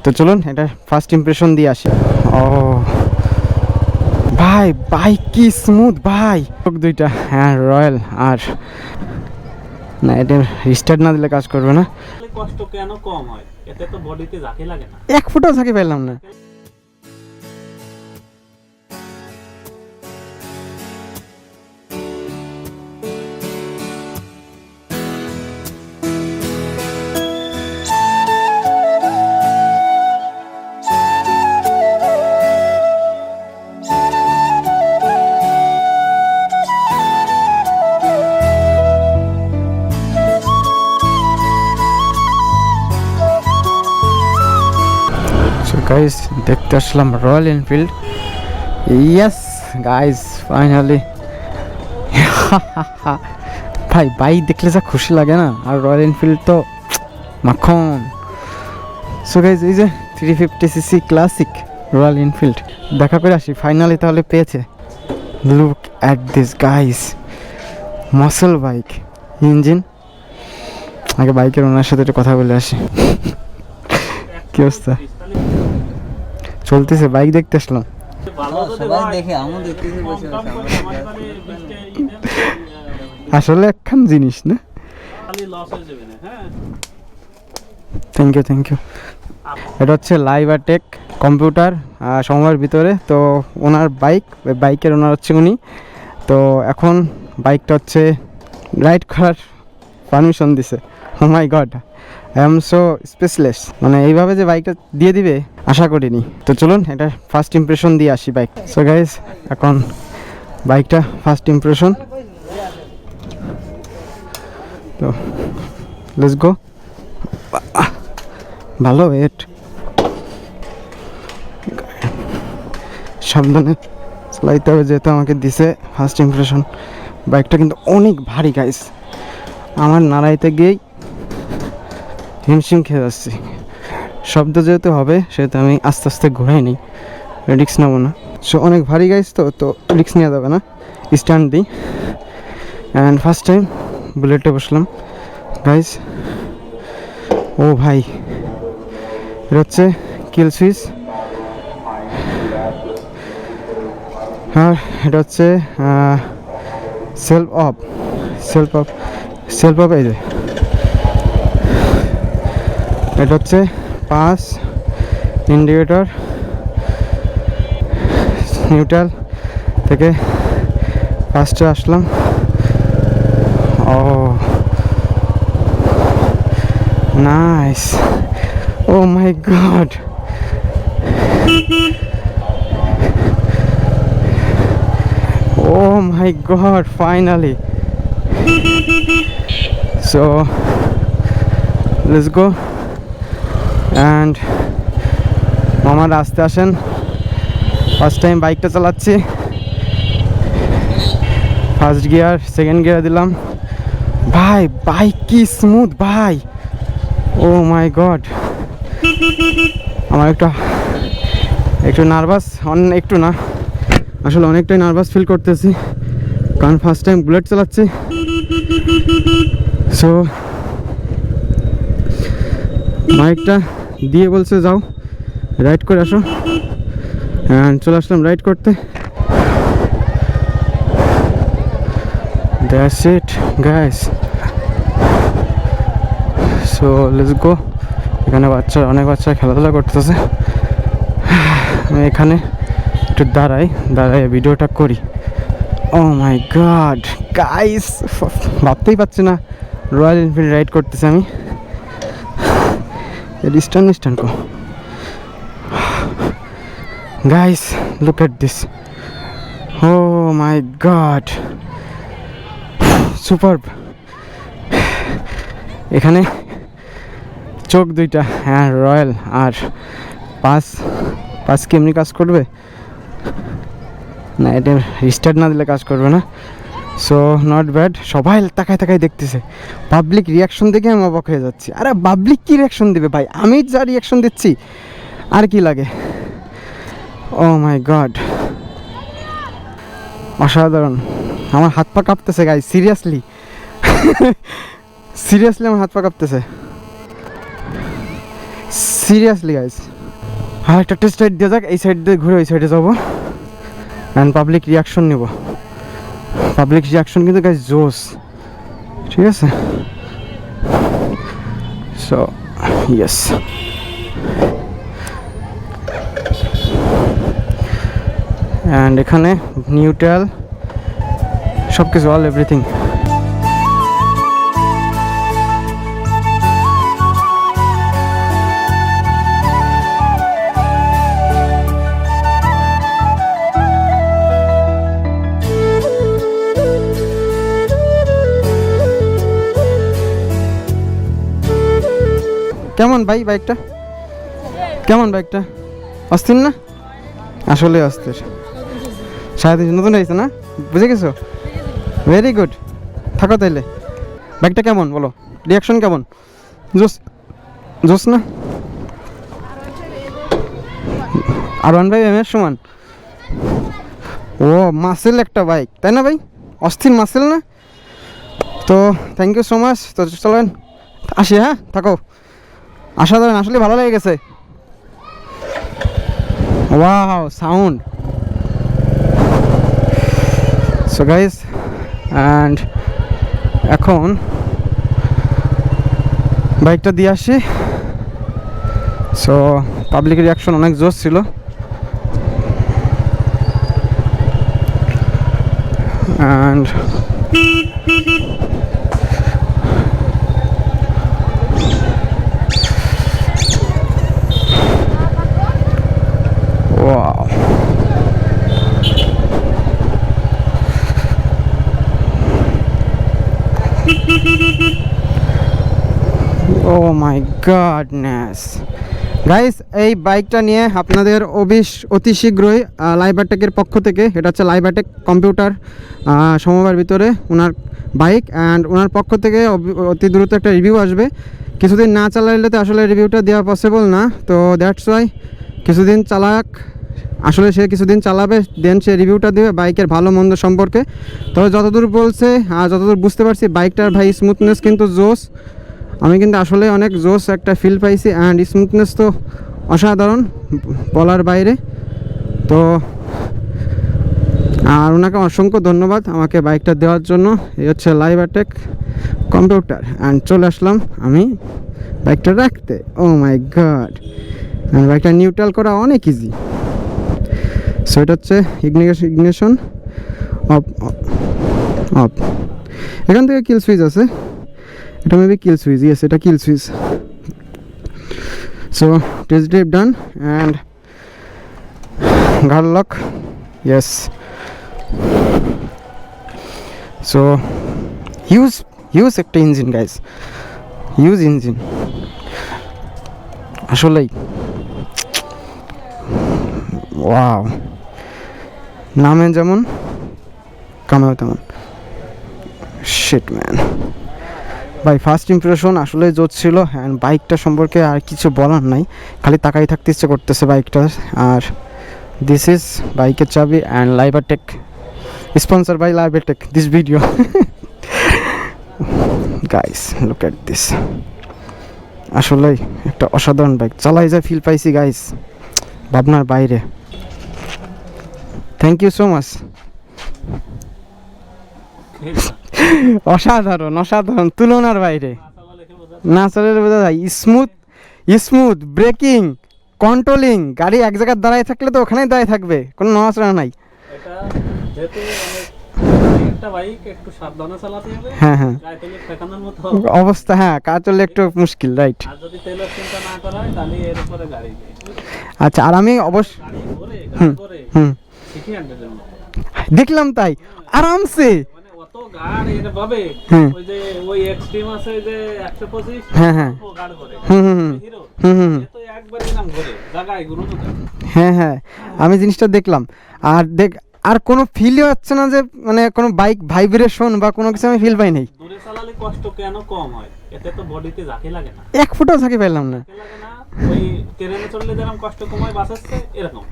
তো চলুন এটা ফার্স্ট ইমপ্রেশন দিয়ে আসি। ও ভাই বাইক কি স্মুথ ভাই, দুইটা হ্যাঁ রয়্যাল। আর না এটা রিস্টার্ট না দিলে কাজ করবে না। কষ্ট কেন কম হয়, এতে তো বডিতে ঝাঁকি লাগে না। এক ফুটও ঝাঁকি পেলাম না। গাইস দেখতে আসলাম royal enfield. Yes guys finally. ভাই বাইক দেখলে যা খুশি লাগে না, আর রয়্যাল এনফিল্ড তো মাখন। সো গাইস এই যে 350cc ক্লাসিক রয়্যাল এনফিল্ড দেখা করে আসি ফাইনালি, তাহলে পেয়েছে। Look at this guys, muscle bike engine. আগে বাইকের ওনার সাথে একটু কথা বলে আসি। কি অবস্থা চলতেছে? বাইক দেখতে আসলাম। আসলে একখান জিনিস না। Thank you thank you. এটা হচ্ছে লাইভ টেক কম্পিউটার সময়ের ভিতরে। তো ওনার বাইক, বাইকের ওনার হচ্ছে উনি। তো এখন বাইকটা হচ্ছে রাইড করার পারমিশন দিছে। ও my god, I am so স্পেশালিস। মানে এইভাবে যে বাইকটা দিয়ে দিবে আশা করিনি। তো চলুন এটা ফার্স্ট ইমপ্রেশন দিয়ে আসি বাইক। সো গাইজ এখন বাইকটা ফার্স্ট ইমপ্রেশন। তো লেটস গো। ভালো ওয়েট, সাবধানে চালাইতে হবে যেহেতু আমাকে দিছে ফার্স্ট ইমপ্রেশন। বাইকটা কিন্তু অনেক ভারী গাইজ, আমার নাড়াইতে গিয়েই হিমশিম খেয়ে যাচ্ছি। শব্দ যেহেতু হবে সেহেতু আমি আস্তে আস্তে ঘোরাই নিই, রিক্স নেবো না। সো অনেক ভারী গাইজ, তো রিক্স নেওয়া যাবে না, স্ট্যান্ড দিই। অ্যান্ড ফার্স্ট টাইম বুলেটে বসলাম গাইজ। ও ভাই এটা হচ্ছে কিল সুইচ, আর এটা হচ্ছে সেলফ অফ। এই যে এটা হচ্ছে পাস ইন্ডিকেটর, নিউট্রাল থেকে ফার্স্টে আসলাম। Oh nice, oh my god. Oh my god, finally. So let's go. And মামা রাস্তে আসেন, ফার্স্ট টাইম বাইকটা চালাচ্ছি। ফার্স্ট গিয়ার সেকেন্ড গিয়ার দিলাম। ভাই বাইক কি স্মুথ ভাই, ও মাই গড। আমার একটু নার্ভাস, একটু না আসলে অনেকটাই নার্ভাস ফিল করতেছি, কারণ ফার্স্ট টাইম বুলেট চালাচ্ছি। সো বাইকটা দিয়ে বলছে যাও রাইড করে আসো, অ্যান্ড চলে আসলাম রাইড করতে। That's it guys. So let's go. এখানে অনেক বাচ্চা খেলাধুলা করতেছে। আমি এখানে একটু দাঁড়াই ভিডিওটা করি। ও মাই গড গাইস, ভাবতেই পারছি না রয়্যাল এনফিল্ড রাইড করতেছি আমি। ডিস্টান কো guys, look at this, oh my god superb. এখানে চোখ দুইটা হ্যাঁ রয়্যাল। আর পাঁচ কি এমনি কাজ করবে না, এটা রিস্টার্ট না দিলে কাজ করবে না। So not bad. সবাই তাকায় দেখতেছে, পাবলিক রিয়াকশন দেখে আমি অবাক হয়ে যাচ্ছি। আরে পাবলিক কি রিয়াকশন দেবে ভাই, আমি যা রিয়াকশন দিচ্ছি আর কি লাগে। ও মাই গড অসাধারণ। আমার হাত পা কাঁপতেছে গাইস, সিরিয়াসলি আমার হাত পা কাঁপতেছে। Seriously guys. আর একটা টেস্ট রাইড দিয়ে যাক, এই সাইড দিয়ে ঘুরে ওই সাইডে যাবো অ্যান্ড পাবলিক রিয়াকশন নেব। পাবলিক রিয়াকশন কিন্তু গাইস জোস, ঠিক আছে? সো ইয়েস, অ্যান্ড এখানে নিউট্রাল সব কিছু, অল এভরিথিং। কেমন ভাই বাইকটা? কেমন বাইকটা? অস্থির না? আসলে অস্থির। 3.5 নতুন হয়েছে না? বুঝে গেছো? ভেরি গুড, থাকো তাইলে। বাইকটা কেমন বলো, রিয়াকশন কেমন? জোস জোস না? R15 এর সমান। ও মাসেল একটা বাইক, তাই না ভাই? অস্থির মাসেল না? তো থ্যাংক ইউ সো মাচ। তো চলেন আসি, হ্যাঁ থাকো। অসাধারণ, আসলে ভালো লেগে গেছে। Wow sound. So guys, and এখন বাইকটা দিয়ে আসি। সো পাবলিক রিয়াকশন অনেক জোশ ছিল, and wow. Oh my godness. Guys, এই বাইকটা নিয়ে আপনাদের অতি শীঘ্রই লাইবারটেকের পক্ষ থেকে, এটা হচ্ছে লাইবারটেক কম্পিউটার সমবায়ের ভিতরে ওনার বাইক, অ্যান্ড ওনার পক্ষ থেকে অতি দ্রুত একটা রিভিউ আসবে। কিছুদিন না চালাইলে তো আসলে রিভিউটা দেওয়া পসিবল না, তো দ্যাটস ওয়াই কিছুদিন চালাক, আসলে সে কিছুদিন চালাবে, দেন সে রিভিউটা দেবে বাইকের ভালো মন্দ সম্পর্কে। তবে যতদূর বলছে আর যতদূর বুঝতে পারছি বাইকটার ভাই স্মুথনেস কিন্তু জোস। আমি কিন্তু আসলে অনেক জোস একটা ফিল পাইছি, অ্যান্ড স্মুথনেস তো অসাধারণ, বলার বাইরে। তো আর ওনাকে অসংখ্য ধন্যবাদ আমাকে বাইকটা দেওয়ার জন্য। এই হচ্ছে লাইবারটেক কম্পিউটার, অ্যান্ড চলে আসলাম আমি বাইকটা রাখতে। ও মাই গড, অ্যান্ড বাইকটা নিউট্রাল করা অনেক ইজি। সো এটা হচ্ছে ইগনিশন অফ অফ, এখান থেকে কিল সুইচ আছে, এটা মেবি কিল সুইচ, ইয়েস এটা কিল switch. So test drive done, and ঘাট লক, ইয়েস। সো হিউজ একটা ইঞ্জিন গাইস, হিউজ ইঞ্জিন আসলেই। ওয়াও, নামে যেমন কামেও তেমন। শিট ম্যান ভাই, ফার্স্ট ইমপ্রেশন আসলে জোর ছিল, অ্যান্ড বাইকটা সম্পর্কে আর কিছু বলার নাই, খালি তাকাই থাকতে ইচ্ছে করতেছে বাইকটা। আর দিস ইজ বাইকের চাবি, and Libertech, sponsor by Libertech this video. Guys look at this, আসলেই একটা অসাধারণ বাইক, চালাই যা ফিল পাইছি গাইস ভাবনার বাইরে। Thank you so much. অসাধারণ অসাধারণ, তুলনার বাইরে। না চলে বোঝা যায়, স্মুথ ব্রেকিং, কন্ট্রোলিং, গাড়ি এক জায়গায় দাঁড়ায় থাকলে তো ওখানেই দাঁড়ায় থাকবে, কোনো নড়াচড়া নাই। এটা যেহেতু একটা বাইক, একটু সাবধানে চালাতে হবে। হ্যাঁ হ্যাঁ, গাড়ি তেলে ফেকানোর মতো অবস্থা, হ্যাঁ কাজ চললে একটু মুশকিল, রাইট। আর যদি তেলের চিন্তা না করা হয় তাহলে এর উপরে গাড়ি নেই। আচ্ছা, আর আমি অবশ্য গাড়ি ঘোরে সিটি হান্ড্রেডের মতো দেখলাম, তাই আরামসে, মানে অত গাড় এভাবে, হুম। ওই যে ওই এক্সট্রিম আছে ওই যে 125, হ্যাঁ হ্যাঁ, ও গাড় করে হিরো, হুম, এ তো একবারই নাম ঘোরে জায়গায় গুরু তো। হ্যাঁ হ্যাঁ, আমি জিনিসটা দেখলাম। আর আর কোনো ফিলই হচ্ছে না যে মানে কোনো বাইক ভাইব্রেশন বা কোনো কিছু আমি ফিল পাই নাই। দূরে চালালে কষ্ট কেন কম হয়? এতে তো বডিতে ঝাঁকি লাগে না, এক ফুটও থাকি পাইলাম না। ঝাঁকি লাগে না। ওই ট্রেনে চললে যেরকম কষ্ট কমায় বাঁচাচ্ছে, এরকম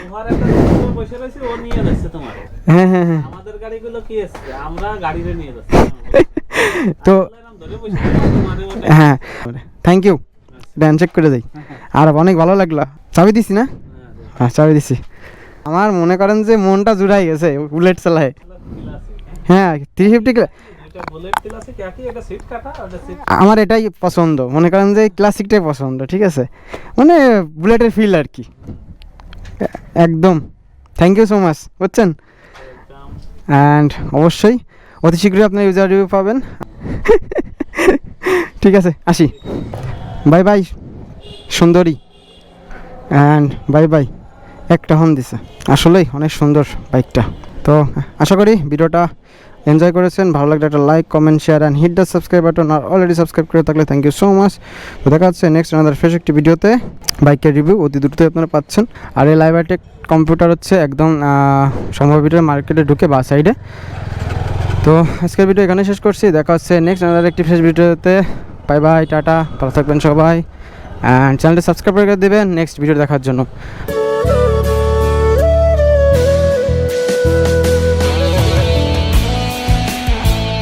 তোমার একটা লোক বসে রয়েছে, ও নিয়ে যাচ্ছে তোমার। হ্যাঁ হ্যাঁ হ্যাঁ, আমাদের গাড়িগুলো কি আছে, আমরা গাড়িতে নিয়ে যাচ্ছি। তো ধরে বসে তোমারে ওটা। হ্যাঁ, থ্যাংক ইউ। এটা হ্যান্ডশেক করে যাই। আর অনেক ভালো লাগলো। চাবি দিছি না? হ্যাঁ চাবি দিছি। আমার মনে করেন যে মনটা জুড়াই গেছে বুলেট চালায়। হ্যাঁ 350 আমার এটাই পছন্দ, মনে করেন যে ক্লাসিকটাই পছন্দ, ঠিক আছে, মানে বুলেটের ফিল আর কি একদম। থ্যাংক ইউ সো মাচ, বুঝছেন। অ্যান্ড অবশ্যই অতি শীঘ্রই আপনার ইউজার রিভিউ পাবেন। ঠিক আছে, আসি, বাই বাই সুন্দরী, অ্যান্ড বাই বাই। একটা হর্ন দিছে, আসলেই অনেক সুন্দর বাইকটা। তো আশা করি ভিডিওটা এনজয় করেছেন, ভালো লাগলে একটা like, comment, share and hit the subscribe button. আর অলরেডি সাবস্ক্রাইব করে থাকলে থ্যাংক ইউ সো মাচ। তো দেখা হচ্ছে নেক্সট আমাদের ফ্রেশ একটি ভিডিওতে। বাইকের রিভিউ অতি দ্রুতই আপনারা পাচ্ছেন। আর এই লাইভ টেক কম্পিউটার হচ্ছে একদম সম্ভব ভিডিও মার্কেটে ঢুকে বা সাইডে। তো আজকের ভিডিও এখানে শেষ করছি, দেখা হচ্ছে নেক্সট আমাদের একটি ফ্রেশ ভিডিওতে। বাই বাই, টাটা, ভালো থাকবেন সবাই, অ্যান্ড চ্যানেলটি সাবস্ক্রাইব করে দেবেন নেক্সট ভিডিও দেখার জন্য।